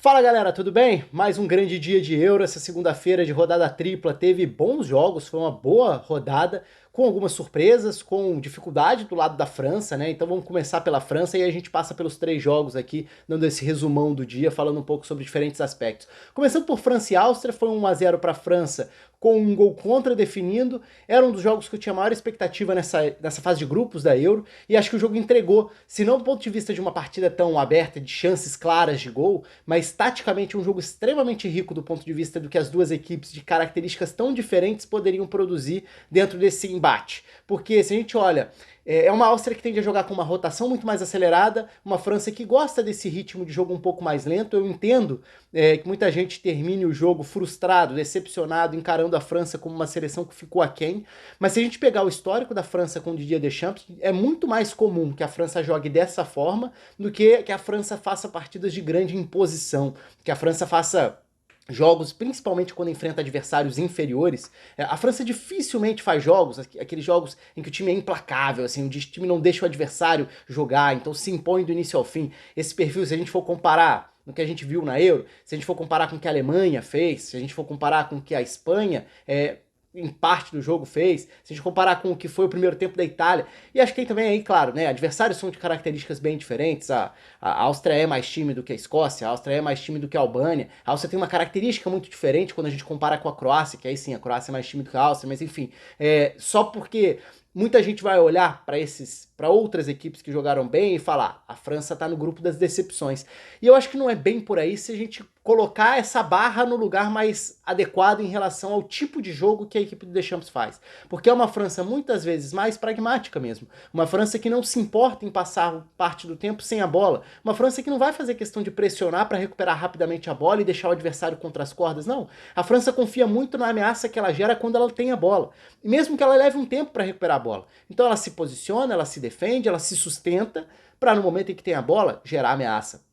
Fala galera, tudo bem? Mais um grande dia de Euro, essa segunda-feira de rodada tripla teve bons jogos, foi uma boa rodada, com algumas surpresas, com dificuldade do lado da França, né? Então vamos começar pela França e aí a gente passa pelos três jogos aqui, dando esse resumão do dia, falando um pouco sobre diferentes aspectos. Começando por França e Áustria, foi um 1-0 para a França, com um gol contra definindo, era um dos jogos que eu tinha maior expectativa nessa fase de grupos da Euro, e acho que o jogo entregou, se não do ponto de vista de uma partida tão aberta, de chances claras de gol, mas taticamente um jogo extremamente rico do ponto de vista do que as duas equipes de características tão diferentes poderiam produzir dentro desse embate. Porque se a gente olha, é uma Áustria que tende a jogar com uma rotação muito mais acelerada, uma França que gosta desse ritmo de jogo um pouco mais lento. Eu entendo que muita gente termine o jogo frustrado, decepcionado, encarando a França como uma seleção que ficou aquém, mas se a gente pegar o histórico da França com o Didier Deschamps, é muito mais comum que a França jogue dessa forma do que a França faça partidas de grande imposição, que a França faça jogos, principalmente quando enfrenta adversários inferiores. A França dificilmente faz jogos, aqueles jogos em que o time é implacável, assim, o time não deixa o adversário jogar, então se impõe do início ao fim. Esse perfil, se a gente for comparar no que a gente viu na Euro, se a gente for comparar com o que a Alemanha fez, se a gente for comparar com o que a Espanha em parte do jogo fez, se a gente comparar com o que foi o primeiro tempo da Itália, e acho que tem também aí, claro, né, adversários são de características bem diferentes, a Áustria é mais time do que a Escócia, a Áustria é mais time do que a Albânia, a Áustria tem uma característica muito diferente quando a gente compara com a Croácia, que aí sim, a Croácia é mais time do que a Áustria, mas enfim, só porque muita gente vai olhar para outras equipes que jogaram bem e falar, a França tá no grupo das decepções. E eu acho que não é bem por aí se a gente colocar essa barra no lugar mais adequado em relação ao tipo de jogo que a equipe do Deschamps faz. Porque é uma França muitas vezes mais pragmática mesmo. Uma França que não se importa em passar parte do tempo sem a bola. Uma França que não vai fazer questão de pressionar para recuperar rapidamente a bola e deixar o adversário contra as cordas, não. A França confia muito na ameaça que ela gera quando ela tem a bola. E mesmo que ela leve um tempo para recuperar a bola. Então ela se posiciona, ela se defende, ela se sustenta para no momento em que tem a bola, gerar ameaça.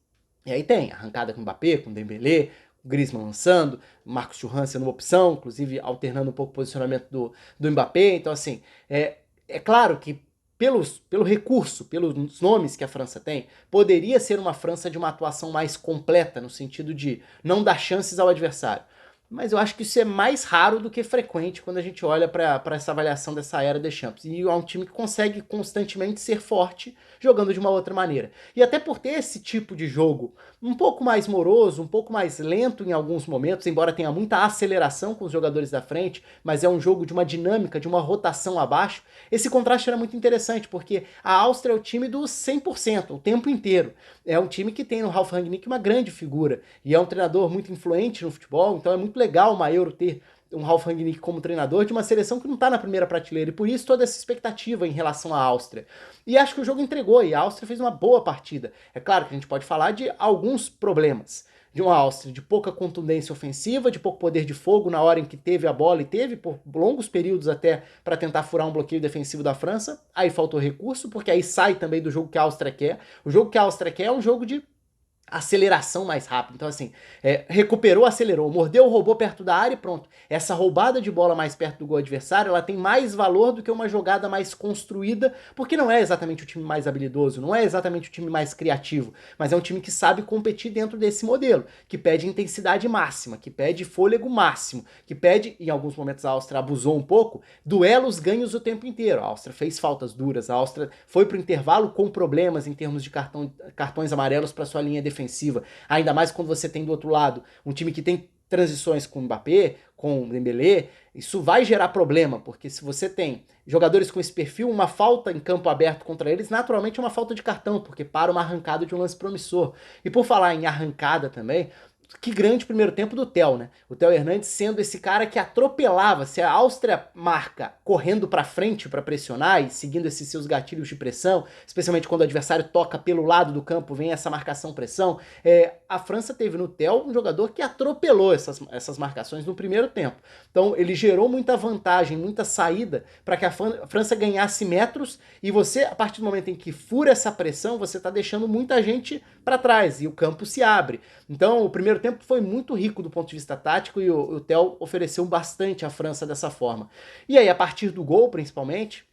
E aí tem arrancada com o Mbappé, com o Dembélé, o Griezmann lançando, o Marcos Thuram sendo uma opção, inclusive alternando um pouco o posicionamento do Mbappé. Então, assim, é claro que pelo recurso, pelos nomes que a França tem, poderia ser uma França de uma atuação mais completa, no sentido de não dar chances ao adversário. Mas eu acho que isso é mais raro do que frequente quando a gente olha para essa avaliação dessa era Deschamps. E é um time que consegue constantemente ser forte jogando de uma outra maneira. E até por ter esse tipo de jogo um pouco mais moroso, um pouco mais lento em alguns momentos, embora tenha muita aceleração com os jogadores da frente, mas é um jogo de uma dinâmica, de uma rotação abaixo, esse contraste era muito interessante, porque a Áustria é o time do 100%, o tempo inteiro. É um time que tem no Ralf Rangnick uma grande figura, e é um treinador muito influente no futebol, então é muito legal uma Euro ter um Ralf Rangnick como treinador de uma seleção que não está na primeira prateleira, e por isso toda essa expectativa em relação à Áustria. E acho que o jogo entregou, e a Áustria fez uma boa partida. É claro que a gente pode falar de alguns problemas. De uma Áustria de pouca contundência ofensiva, de pouco poder de fogo na hora em que teve a bola e teve por longos períodos até para tentar furar um bloqueio defensivo da França. Aí faltou recurso, porque aí sai também do jogo que a Áustria quer. O jogo que a Áustria quer é um jogo de aceleração mais rápida. Então, assim, recuperou, acelerou, mordeu, roubou perto da área e pronto. Essa roubada de bola mais perto do gol adversário, ela tem mais valor do que uma jogada mais construída, porque não é exatamente o time mais habilidoso, não é exatamente o time mais criativo, mas é um time que sabe competir dentro desse modelo, que pede intensidade máxima, que pede fôlego máximo, que pede, em alguns momentos a Áustria abusou um pouco, duelos ganhos o tempo inteiro. A Áustria fez faltas duras, a Áustria foi pro intervalo com problemas em termos de cartões amarelos para sua linha defensiva, ainda mais quando você tem do outro lado um time que tem transições com o Mbappé, com o Dembélé, isso vai gerar problema, porque se você tem jogadores com esse perfil, uma falta em campo aberto contra eles, naturalmente é uma falta de cartão, porque para uma arrancada de um lance promissor. E por falar em arrancada também, que grande primeiro tempo do Theo, né? O Theo Hernandes sendo esse cara que atropelava. Se a Áustria marca correndo para frente para pressionar e seguindo esses seus gatilhos de pressão, especialmente quando o adversário toca pelo lado do campo, vem essa marcação-pressão, a França teve no Theo um jogador que atropelou essas marcações no primeiro tempo. Então ele gerou muita vantagem, muita saída para que a França ganhasse metros e você, a partir do momento em que fura essa pressão, você está deixando muita gente para trás e o campo se abre. Então o primeiro tempo foi muito rico do ponto de vista tático e o Theo ofereceu bastante à França dessa forma. E aí, a partir do gol, principalmente,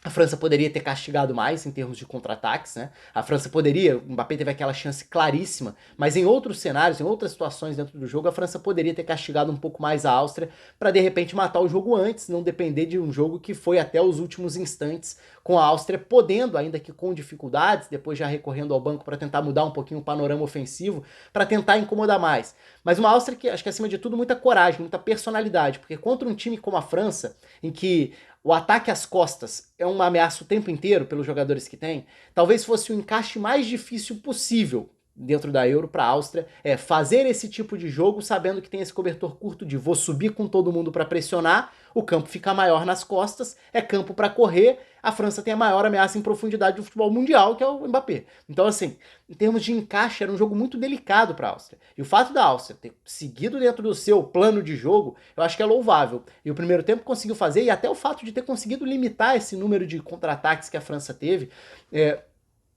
A França poderia ter castigado mais em termos de contra-ataques, né? A França poderia, o Mbappé teve aquela chance claríssima, mas em outros cenários, em outras situações dentro do jogo, a França poderia ter castigado um pouco mais a Áustria para de repente matar o jogo antes, não depender de um jogo que foi até os últimos instantes, com a Áustria podendo, ainda que com dificuldades, depois já recorrendo ao banco para tentar mudar um pouquinho o panorama ofensivo, para tentar incomodar mais. Mas uma Áustria que acho que acima de tudo muita coragem, muita personalidade, porque contra um time como a França, em que o ataque às costas é uma ameaça o tempo inteiro pelos jogadores que tem, talvez fosse o encaixe mais difícil possível dentro da Euro para a Áustria, é fazer esse tipo de jogo sabendo que tem esse cobertor curto de vou subir com todo mundo para pressionar, o campo fica maior nas costas, é campo para correr, a França tem a maior ameaça em profundidade do futebol mundial, que é o Mbappé. Então assim, em termos de encaixe, era um jogo muito delicado para a Áustria. E o fato da Áustria ter seguido dentro do seu plano de jogo, eu acho que é louvável. E o primeiro tempo conseguiu fazer, e até o fato de ter conseguido limitar esse número de contra-ataques que a França teve,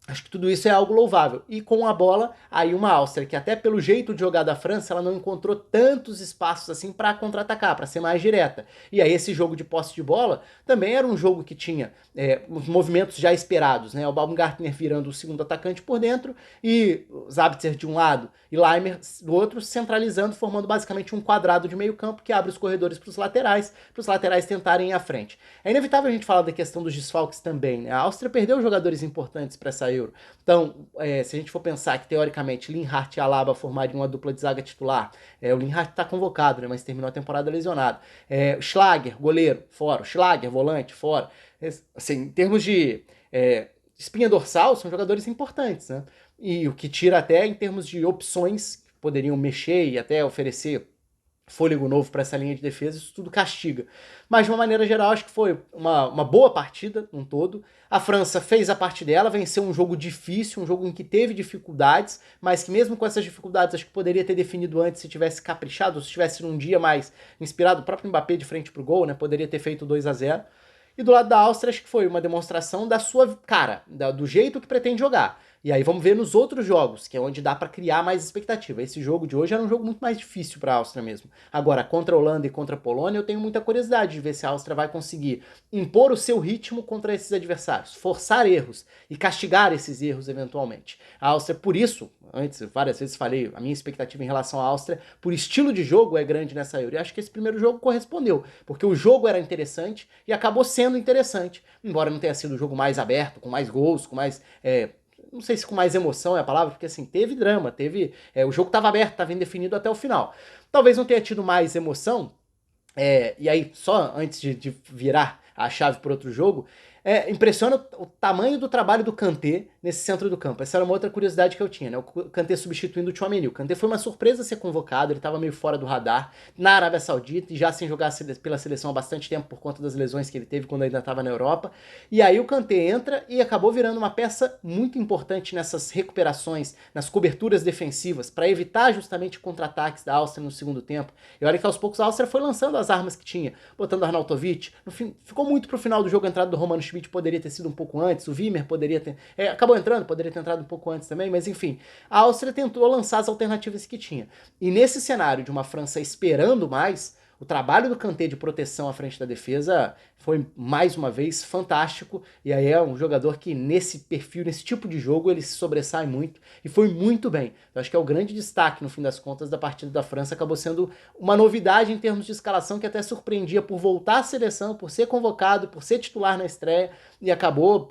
acho que tudo isso é algo louvável. E com a bola, aí uma Áustria que até pelo jeito de jogar da França, ela não encontrou tantos espaços assim para contra-atacar, para ser mais direta. E aí esse jogo de posse de bola também era um jogo que tinha os movimentos já esperados, né? O Baumgartner virando o segundo atacante por dentro e Sabitzer de um lado e Laimer do outro, centralizando, formando basicamente um quadrado de meio campo que abre os corredores para os laterais tentarem ir à frente. É inevitável a gente falar da questão dos desfalques também, né? A Áustria perdeu jogadores importantes para essa Euro. Então, se a gente for pensar que teoricamente Linhart e Alaba formariam uma dupla de zaga titular, o Linhart está convocado, né, mas terminou a temporada lesionado. Schlager, goleiro, fora. Schlager, volante, fora. Assim, em termos de espinha dorsal, são jogadores importantes, né? E o que tira até em termos de opções que poderiam mexer e até oferecer fôlego novo para essa linha de defesa, isso tudo castiga. Mas de uma maneira geral, acho que foi uma boa partida, um todo. A França fez a parte dela, venceu um jogo difícil, um jogo em que teve dificuldades, mas que mesmo com essas dificuldades, acho que poderia ter definido antes se tivesse caprichado, ou se tivesse num dia mais inspirado, o próprio Mbappé de frente pro gol, né? Poderia ter feito 2-0. E do lado da Áustria, acho que foi uma demonstração da sua cara, do jeito que pretende jogar. E aí vamos ver nos outros jogos, que é onde dá para criar mais expectativa. Esse jogo de hoje era um jogo muito mais difícil para a Áustria mesmo. Agora, contra a Holanda e contra a Polônia, eu tenho muita curiosidade de ver se a Áustria vai conseguir impor o seu ritmo contra esses adversários, forçar erros e castigar esses erros eventualmente. A Áustria, por isso, antes várias vezes falei, a minha expectativa em relação à Áustria, por estilo de jogo é grande nessa Euro. E acho que esse primeiro jogo correspondeu, porque o jogo era interessante e acabou sendo interessante, embora não tenha sido o jogo mais aberto, com mais gols, com mais não sei se com mais emoção é a palavra, porque assim, teve drama, o jogo estava aberto, estava indefinido até o final. Talvez não tenha tido mais emoção, e aí, só antes de virar a chave para outro jogo, impressiona o tamanho do trabalho do Kanté nesse centro do campo. Essa era uma outra curiosidade que eu tinha, né? O Kanté substituindo o Tchouaméni. O Kanté foi uma surpresa ser convocado, ele estava meio fora do radar na Arábia Saudita e já sem jogar pela seleção há bastante tempo por conta das lesões que ele teve quando ainda estava na Europa. E aí o Kanté entra e acabou virando uma peça muito importante nessas recuperações, nas coberturas defensivas, para evitar justamente contra-ataques da Áustria no segundo tempo. E olha que aos poucos a Áustria foi lançando as armas que tinha, botando o Arnautovic. No fim, ficou muito pro final do jogo a entrada do Romano Schmidt, poderia ter sido um pouco antes, o Wimmer poderia ter... acabou entrando, poderia ter entrado um pouco antes também, mas enfim, a Áustria tentou lançar as alternativas que tinha. E nesse cenário de uma França esperando mais, o trabalho do Kanté de proteção à frente da defesa foi, mais uma vez, fantástico. E aí é um jogador que, nesse perfil, nesse tipo de jogo, ele se sobressai muito e foi muito bem. Eu acho que é o grande destaque, no fim das contas, da partida da França. Acabou sendo uma novidade em termos de escalação que até surpreendia por voltar à seleção, por ser convocado, por ser titular na estreia e acabou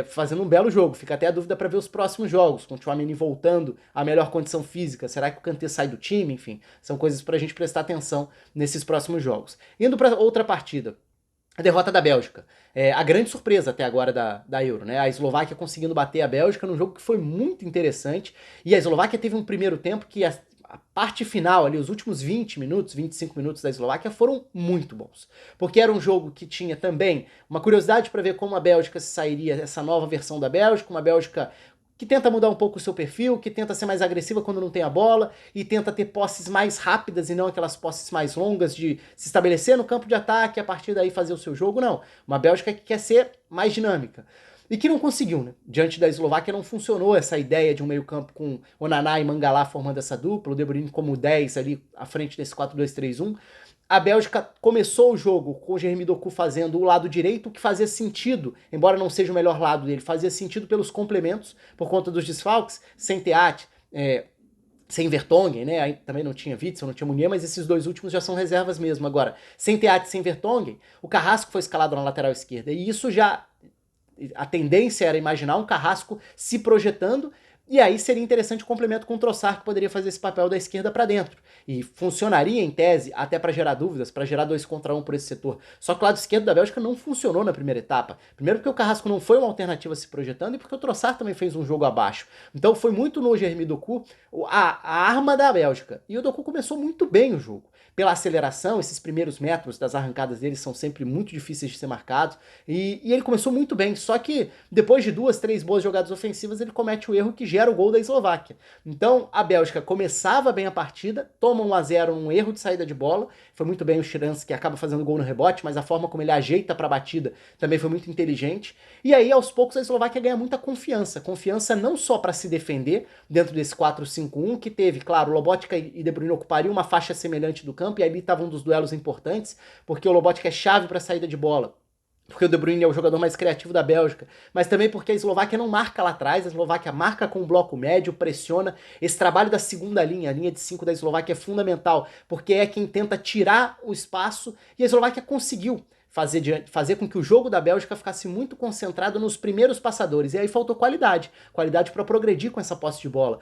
fazendo um belo jogo. Fica até a dúvida para ver os próximos jogos, com o Tchouaméni voltando à melhor condição física. Será que o Kanté sai do time? Enfim, são coisas para a gente prestar atenção nesses próximos jogos. Indo para outra partida, a derrota da Bélgica. A grande surpresa até agora da Euro, né? A Eslováquia conseguindo bater a Bélgica num jogo que foi muito interessante. E a Eslováquia teve um primeiro tempo que a parte final ali, os últimos 20 minutos, 25 minutos da Eslováquia foram muito bons. Porque era um jogo que tinha também uma curiosidade para ver como a Bélgica se sairia, essa nova versão da Bélgica, uma Bélgica que tenta mudar um pouco o seu perfil, que tenta ser mais agressiva quando não tem a bola e tenta ter posses mais rápidas e não aquelas posses mais longas de se estabelecer no campo de ataque e a partir daí fazer o seu jogo, não. Uma Bélgica que quer ser mais dinâmica. e que não conseguiu, né? Diante da Eslováquia não funcionou essa ideia de um meio-campo com Onaná e Mangala formando essa dupla, o De Bruyne como 10 ali à frente desse 4-2-3-1. A Bélgica começou o jogo com o Jeremy Doku fazendo o lado direito, o que fazia sentido, embora não seja o melhor lado dele, fazia sentido pelos complementos, por conta dos desfalques, sem Teat, sem Vertonghen, né? Aí também não tinha Witsel, não tinha Munier, mas esses dois últimos já são reservas mesmo. Agora, sem Teat e sem Vertonghen, o Carrasco foi escalado na lateral esquerda, e isso já a tendência era imaginar um Carrasco se projetando, e aí seria interessante o complemento com o Trossard, que poderia fazer esse papel da esquerda para dentro. E funcionaria em tese, até para gerar dúvidas, para gerar 2 contra 1 por esse setor. Só que o lado esquerdo da Bélgica não funcionou na primeira etapa. Primeiro porque o Carrasco não foi uma alternativa se projetando e porque o Trossard também fez um jogo abaixo. Então foi muito no Jeremy Doku a arma da Bélgica. E o Doku começou muito bem o jogo. Pela aceleração, esses primeiros metros das arrancadas dele são sempre muito difíceis de ser marcados. E ele começou muito bem, só que depois de 2, 3 boas jogadas ofensivas, ele comete o erro que gera o gol da Eslováquia. Então a Bélgica começava bem a partida, toma 1-0 um erro de saída de bola, foi muito bem o Shiransky que acaba fazendo gol no rebote, mas a forma como ele ajeita para a batida também foi muito inteligente. E aí aos poucos a Eslováquia ganha muita confiança não só para se defender dentro desse 4-5-1 que teve, claro, Lobotka e De Bruyne ocupariam uma faixa semelhante do campo, e ali estava um dos duelos importantes, porque o Lobotka é chave para a saída de bola, porque o De Bruyne é o jogador mais criativo da Bélgica, mas também porque a Eslováquia não marca lá atrás, a Eslováquia marca com o bloco médio, pressiona. Esse trabalho da segunda linha, a linha de 5 da Eslováquia é fundamental, porque é quem tenta tirar o espaço, e a Eslováquia conseguiu fazer com que o jogo da Bélgica ficasse muito concentrado nos primeiros passadores, e aí faltou qualidade para progredir com essa posse de bola,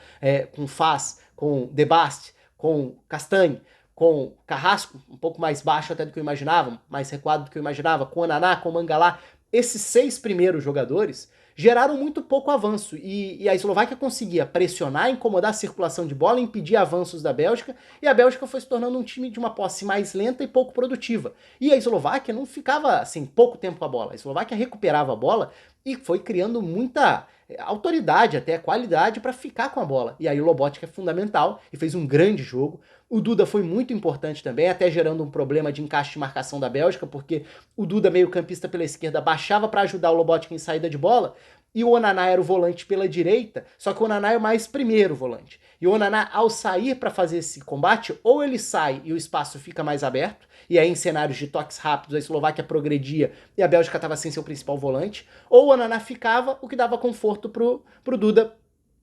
com Faz, com De Bast, com Castagne, com Carrasco, um pouco mais baixo até do que eu imaginava, mais recuado do que eu imaginava, com Onaná, com Mangala. Esses 6 primeiros jogadores geraram muito pouco avanço, e a Eslováquia conseguia pressionar, incomodar a circulação de bola, impedir avanços da Bélgica, e a Bélgica foi se tornando um time de uma posse mais lenta e pouco produtiva. E a Eslováquia não ficava assim pouco tempo com a bola, a Eslováquia recuperava a bola e foi criando muita autoridade, até qualidade para ficar com a bola. E aí o Lobotka é fundamental e fez um grande jogo. O Duda foi muito importante também, até gerando um problema de encaixe de marcação da Bélgica, porque o Duda, meio campista pela esquerda, baixava para ajudar o Lobotka em saída de bola, e o Onaná era o volante pela direita, só que o Onaná é o mais primeiro volante. E o Onaná, ao sair para fazer esse combate, ou ele sai e o espaço fica mais aberto, e aí em cenários de toques rápidos a Eslováquia progredia e a Bélgica estava sem seu principal volante, ou o Onaná ficava, o que dava conforto pro Duda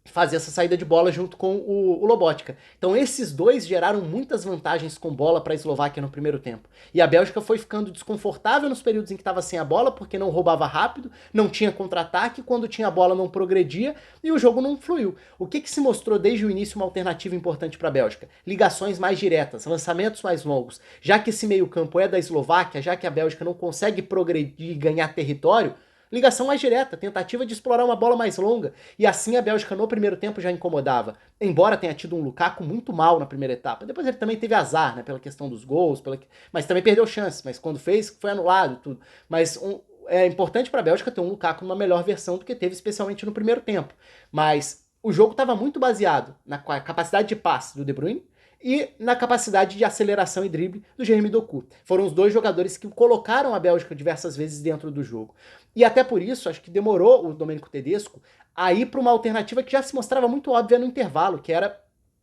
fazer essa saída de bola junto com o Lobotka. Então esses dois geraram muitas vantagens com bola para a Eslováquia no primeiro tempo. E a Bélgica foi ficando desconfortável nos períodos em que estava sem a bola, porque não roubava rápido, não tinha contra-ataque, quando tinha a bola não progredia e o jogo não fluiu. O que se mostrou desde o início uma alternativa importante para a Bélgica? Ligações mais diretas, lançamentos mais longos. Já que esse meio-campo é da Eslováquia, já que a Bélgica não consegue progredir e ganhar território, ligação mais direta, tentativa de explorar uma bola mais longa. E assim a Bélgica no primeiro tempo já incomodava. Embora tenha tido um Lukaku muito mal na primeira etapa. Depois ele também teve azar, né? Pela questão dos gols, mas também perdeu chances. Mas quando fez, foi anulado e tudo. Mas é importante para a Bélgica ter um Lukaku numa melhor versão do que teve, especialmente no primeiro tempo. Mas o jogo estava muito baseado na capacidade de passe do De Bruyne e na capacidade de aceleração e drible do Jeremy Doku. Foram os dois jogadores que colocaram a Bélgica diversas vezes dentro do jogo. E até por isso, acho que demorou o Domenico Tedesco a ir para uma alternativa que já se mostrava muito óbvia no intervalo, que era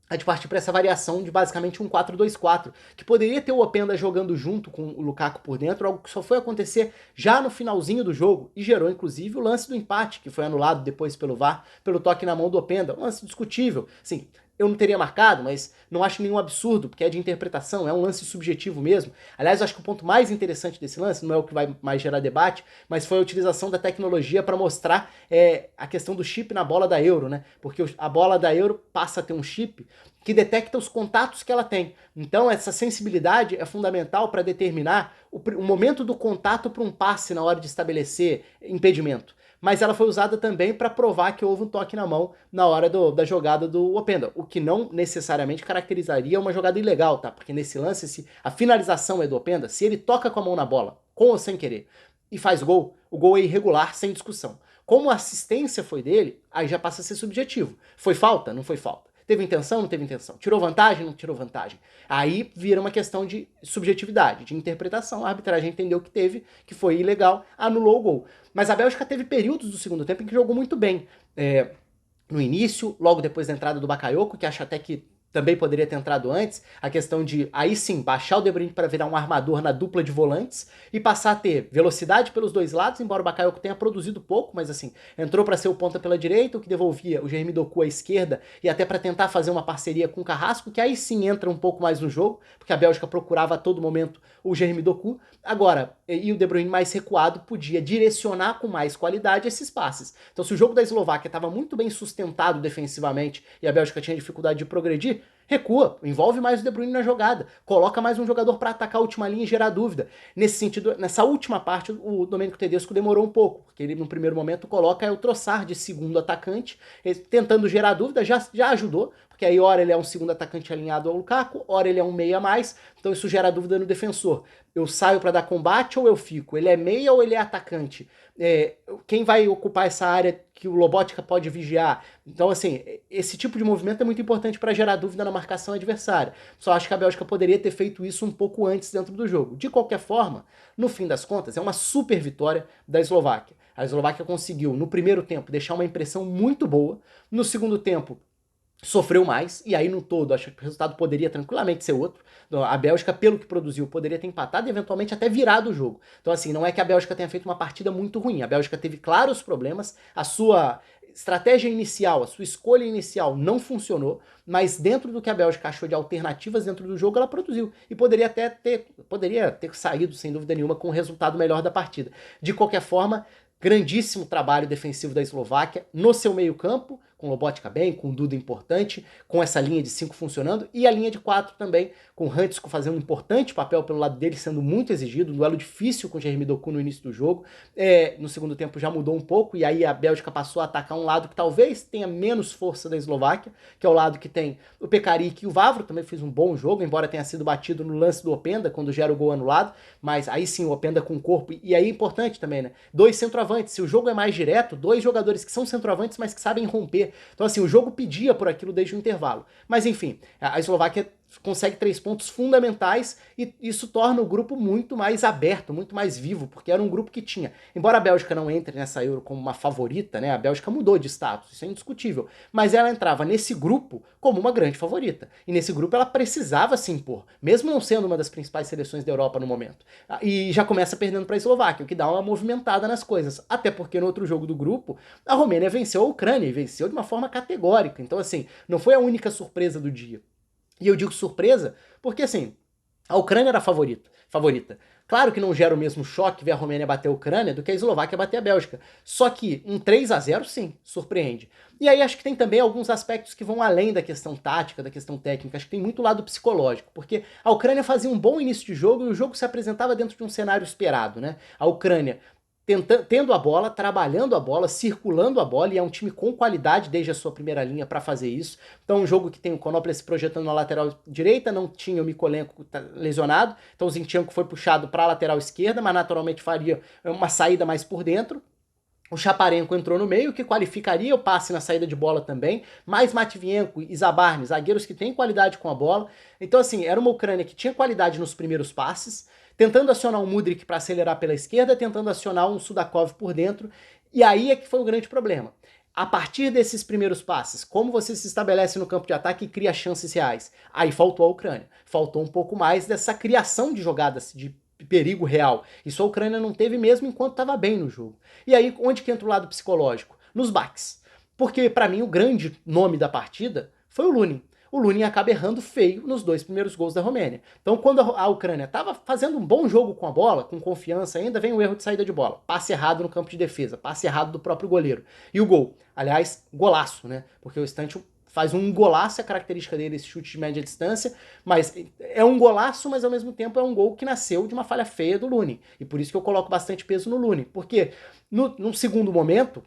a de partir para essa variação de basicamente um 4-2-4, que poderia ter o Openda jogando junto com o Lukaku por dentro, algo que só foi acontecer já no finalzinho do jogo, e gerou inclusive o lance do empate, que foi anulado depois pelo VAR, pelo toque na mão do Openda, um lance discutível. Sim, eu não teria marcado, mas não acho nenhum absurdo, porque é de interpretação, é um lance subjetivo mesmo. Aliás, eu acho que o ponto mais interessante desse lance, não é o que vai mais gerar debate, mas foi a utilização da tecnologia para mostrar a questão do chip na bola da Euro, né? Porque a bola da Euro passa a ter um chip que detecta os contatos que ela tem. Então, essa sensibilidade é fundamental para determinar o momento do contato para um passe na hora de estabelecer impedimento. Mas ela foi usada também para provar que houve um toque na mão na hora da jogada do Openda, o que não necessariamente caracterizaria uma jogada ilegal, tá? Porque nesse lance, se a finalização é do Openda, se ele toca com a mão na bola, com ou sem querer, e faz gol, o gol é irregular, sem discussão. Como a assistência foi dele, aí já passa a ser subjetivo. Foi falta? Não foi falta. Teve intenção? Não teve intenção. Tirou vantagem? Não tirou vantagem. Aí vira uma questão de subjetividade, de interpretação. A arbitragem entendeu que teve, que foi ilegal, anulou o gol. Mas a Bélgica teve períodos do segundo tempo em que jogou muito bem. No início, logo depois da entrada do Bakayoko, que acho até que também poderia ter entrado antes, a questão de, aí sim, baixar o De Bruyne para virar um armador na dupla de volantes e passar a ter velocidade pelos dois lados, embora o Bakayoko tenha produzido pouco, mas assim, entrou para ser o ponta pela direita, o que devolvia o Jeremy Doku à esquerda, e até para tentar fazer uma parceria com o Carrasco, que aí sim entra um pouco mais no jogo, porque a Bélgica procurava a todo momento o Jeremy Doku. Agora, e o De Bruyne mais recuado podia direcionar com mais qualidade esses passes. Então, se o jogo da Eslováquia estava muito bem sustentado defensivamente e a Bélgica tinha dificuldade de progredir, recua, envolve mais o De Bruyne na jogada, coloca mais um jogador para atacar a última linha e gerar dúvida. Nesse sentido, nessa última parte, o Domenico Tedesco demorou um pouco, porque ele no primeiro momento coloca o Trossard de segundo atacante, tentando gerar dúvida, já ajudou, porque aí ora ele é um segundo atacante alinhado ao Lukaku, ora ele é um meia a mais, então isso gera dúvida no defensor. Eu saio para dar combate ou eu fico? Ele é meia ou ele é atacante? Quem vai ocupar essa área que o Lobotka pode vigiar? Então, assim, esse tipo de movimento é muito importante para gerar dúvida na marcação adversária. Só acho que a Bélgica poderia ter feito isso um pouco antes dentro do jogo. De qualquer forma, no fim das contas, é uma super vitória da Eslováquia. A Eslováquia conseguiu, no primeiro tempo, deixar uma impressão muito boa. No segundo tempo, sofreu mais, e aí no todo acho que o resultado poderia tranquilamente ser outro. A Bélgica, pelo que produziu, poderia ter empatado e eventualmente até virado o jogo. Então assim, não é que a Bélgica tenha feito uma partida muito ruim, a Bélgica teve claros problemas, a sua estratégia inicial, a sua escolha inicial não funcionou, mas dentro do que a Bélgica achou de alternativas dentro do jogo, ela produziu, e poderia ter saído, sem dúvida nenhuma, com o resultado melhor da partida. De qualquer forma, grandíssimo trabalho defensivo da Eslováquia no seu meio campo, com Lobotka bem, com Duda importante, com essa linha de 5 funcionando, e a linha de 4 também, com o Hantsko fazendo um importante papel pelo lado dele, sendo muito exigido, um duelo difícil com o Jeremy Doku no início do jogo. No segundo tempo já mudou um pouco, e aí a Bélgica passou a atacar um lado que talvez tenha menos força da Eslováquia, que é o lado que tem o Pekarik e o Vavro, também fez um bom jogo, embora tenha sido batido no lance do Openda, quando gera o gol anulado, mas aí sim o Openda com o corpo, e aí é importante também, né? 2 centroavantes, se o jogo é mais direto, 2 jogadores que são centroavantes, mas que sabem romper. Então assim, o jogo pedia por aquilo desde o intervalo. Mas enfim, a Eslováquia consegue 3 pontos fundamentais e isso torna o grupo muito mais aberto, muito mais vivo, porque era um grupo que tinha, embora a Bélgica não entre nessa Euro como uma favorita, né, a Bélgica mudou de status, isso é indiscutível, mas ela entrava nesse grupo como uma grande favorita, e nesse grupo ela precisava se impor, mesmo não sendo uma das principais seleções da Europa no momento, e já começa perdendo para a Eslováquia, o que dá uma movimentada nas coisas, até porque no outro jogo do grupo, a Romênia venceu a Ucrânia, e venceu de uma forma categórica, então assim, não foi a única surpresa do dia. E eu digo surpresa porque, assim, a Ucrânia era a favorita. Claro que não gera o mesmo choque ver a Romênia bater a Ucrânia do que a Eslováquia bater a Bélgica. Só que um 3-0, sim, surpreende. E aí acho que tem também alguns aspectos que vão além da questão tática, da questão técnica. Acho que tem muito lado psicológico, porque a Ucrânia fazia um bom início de jogo e o jogo se apresentava dentro de um cenário esperado, né? A Ucrânia tendo a bola, trabalhando a bola, circulando a bola, e é um time com qualidade desde a sua primeira linha para fazer isso. Então, um jogo que tem o Konopля se projetando na lateral direita, não tinha o Mikolenko lesionado, então o Zinchenko foi puxado para a lateral esquerda, mas naturalmente faria uma saída mais por dentro. O Chaparenko entrou no meio, que qualificaria o passe na saída de bola também, mais Matvienko e Zabarny, zagueiros que têm qualidade com a bola. Então, assim, era uma Ucrânia que tinha qualidade nos primeiros passes, tentando acionar um Mudryk para acelerar pela esquerda, tentando acionar um Sudakov por dentro, e aí é que foi o grande problema. A partir desses primeiros passes, como você se estabelece no campo de ataque e cria chances reais? Aí faltou a Ucrânia. Faltou um pouco mais dessa criação de jogadas de perigo real. Isso a Ucrânia não teve mesmo enquanto estava bem no jogo. E aí, onde que entra o lado psicológico? Nos baques. Porque, para mim, o grande nome da partida foi o Lunin. O Lunin acaba errando feio nos 2 primeiros gols da Romênia. Então, quando a Ucrânia estava fazendo um bom jogo com a bola, com confiança ainda, vem o erro de saída de bola. Passe errado no campo de defesa, passe errado do próprio goleiro. E o gol. Aliás, golaço, né? Porque o Stancho faz um golaço, é a característica dele, esse chute de média distância, mas é um golaço, mas ao mesmo tempo é um gol que nasceu de uma falha feia do Lunin. E por isso que eu coloco bastante peso no Lunin. Porque no segundo momento,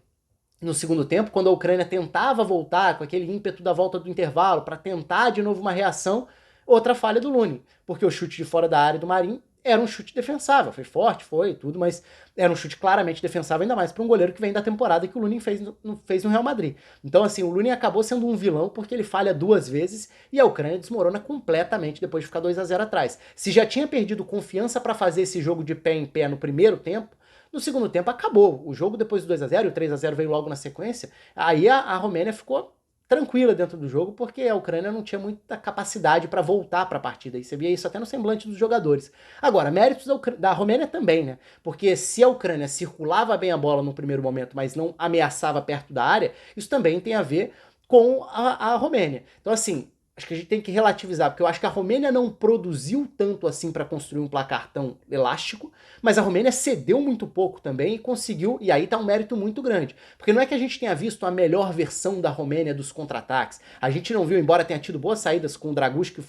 no segundo tempo, quando a Ucrânia tentava voltar com aquele ímpeto da volta do intervalo para tentar de novo uma reação, outra falha do Lunin, porque o chute de fora da área do Marin era um chute defensável, foi forte, foi tudo, mas era um chute claramente defensável, ainda mais para um goleiro que vem da temporada que o Lunin fez no Real Madrid. Então, assim, o Lunin acabou sendo um vilão porque ele falha 2 vezes e a Ucrânia desmorona completamente depois de ficar 2-0 atrás. Se já tinha perdido confiança para fazer esse jogo de pé em pé no primeiro tempo, no segundo tempo acabou. O jogo depois do 2-0 e o 3-0 veio logo na sequência, aí a Romênia ficou tranquila dentro do jogo, porque a Ucrânia não tinha muita capacidade para voltar para a partida, e você via isso até no semblante dos jogadores. Agora, méritos da Romênia também, né? Porque se a Ucrânia circulava bem a bola no primeiro momento, mas não ameaçava perto da área, isso também tem a ver com a Romênia. Então, assim, acho que a gente tem que relativizar, porque eu acho que a Romênia não produziu tanto assim para construir um placar tão elástico, mas a Romênia cedeu muito pouco também e conseguiu, e aí tá um mérito muito grande. Porque não é que a gente tenha visto a melhor versão da Romênia dos contra-ataques. A gente não viu, embora tenha tido boas saídas com o Dragush, que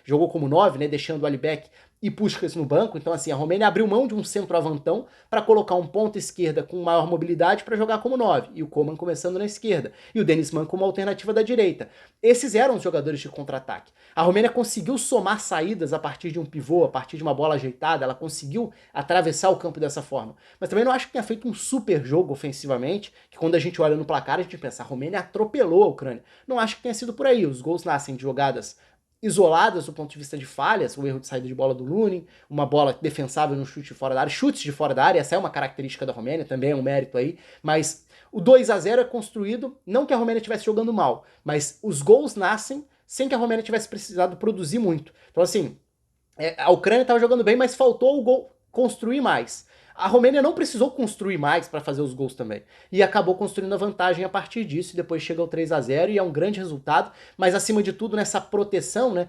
jogou como 9, né, deixando o Alibek e Puskás no banco. Então, assim, a Romênia abriu mão de um centroavantão para colocar um ponta esquerda com maior mobilidade para jogar como 9, e o Coman começando na esquerda, e o Denis Mann como alternativa da direita. Esses eram os jogadores de contra-ataque. A Romênia conseguiu somar saídas a partir de um pivô, a partir de uma bola ajeitada, ela conseguiu atravessar o campo dessa forma. Mas também não acho que tenha feito um super jogo ofensivamente, que quando a gente olha no placar a gente pensa, a Romênia atropelou a Ucrânia. Não acho que tenha sido por aí. Os gols nascem de jogadas isoladas do ponto de vista de falhas, o erro de saída de bola do Lunin, uma bola defensável no chute de fora da área, chutes de fora da área, essa é uma característica da Romênia, também é um mérito aí, mas o 2-0 é construído, não que a Romênia estivesse jogando mal, mas os gols nascem sem que a Romênia tivesse precisado produzir muito. Então, assim, a Ucrânia estava jogando bem, mas faltou o gol construir mais. A Romênia não precisou construir mais para fazer os gols também. E acabou construindo a vantagem a partir disso. E depois chega o 3-0 e é um grande resultado. Mas acima de tudo, nessa proteção, né?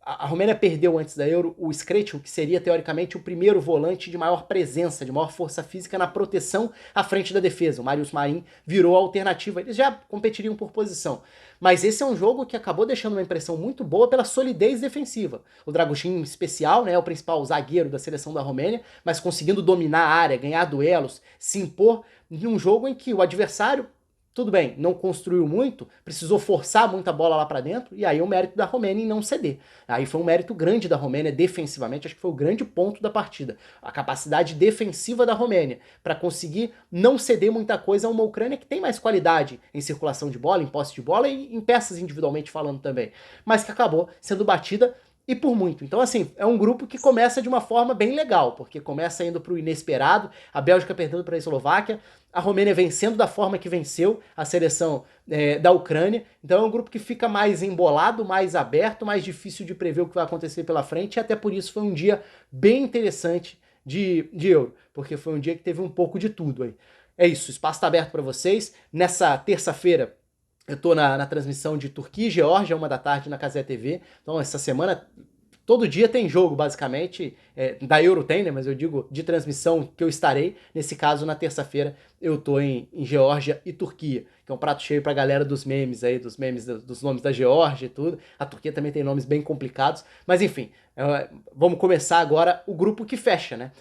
A Romênia perdeu antes da Euro o Skretchel, que seria teoricamente o primeiro volante de maior presença, de maior força física na proteção à frente da defesa. O Marius Marin virou a alternativa. Eles já competiriam por posição. Mas esse é um jogo que acabou deixando uma impressão muito boa pela solidez defensiva. O Dragutin, em especial, né, é o principal zagueiro da seleção da Romênia, mas conseguindo dominar a área, ganhar duelos, se impor em um jogo em que o adversário, tudo bem, não construiu muito, precisou forçar muita bola lá para dentro, e aí o mérito da Romênia em não ceder. Aí foi um mérito grande da Romênia defensivamente, acho que foi o grande ponto da partida. A capacidade defensiva da Romênia para conseguir não ceder muita coisa a uma Ucrânia que tem mais qualidade em circulação de bola, em posse de bola e em peças individualmente falando também, mas que acabou sendo batida e por muito. Então, assim, é um grupo que começa de uma forma bem legal, porque começa indo para o inesperado, a Bélgica perdendo para a Eslováquia, a Romênia vencendo da forma que venceu a seleção da Ucrânia. Então é um grupo que fica mais embolado, mais aberto, mais difícil de prever o que vai acontecer pela frente, e até por isso foi um dia bem interessante de Euro, porque foi um dia que teve um pouco de tudo aí. É isso, o espaço está aberto para vocês. Nessa terça-feira, eu tô na transmissão de Turquia e Geórgia, 1 da tarde, na Cazé TV. Então, essa semana, todo dia tem jogo, basicamente. Da Euro tem, né? Mas eu digo de transmissão que eu estarei. Nesse caso, na terça-feira, eu tô em Geórgia e Turquia, que é um prato cheio pra galera dos memes aí, dos memes dos nomes da Geórgia e tudo. A Turquia também tem nomes bem complicados. Mas, enfim, vamos começar agora o grupo que fecha, né?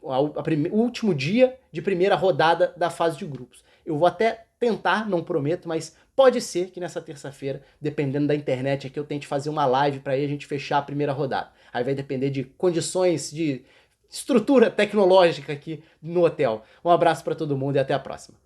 O último dia de primeira rodada da fase de grupos. Eu vou até tentar, não prometo, mas pode ser que nessa terça-feira, dependendo da internet aqui, eu tente fazer uma live para aí a gente fechar a primeira rodada. Aí vai depender de condições de estrutura tecnológica aqui no hotel. Um abraço para todo mundo e até a próxima.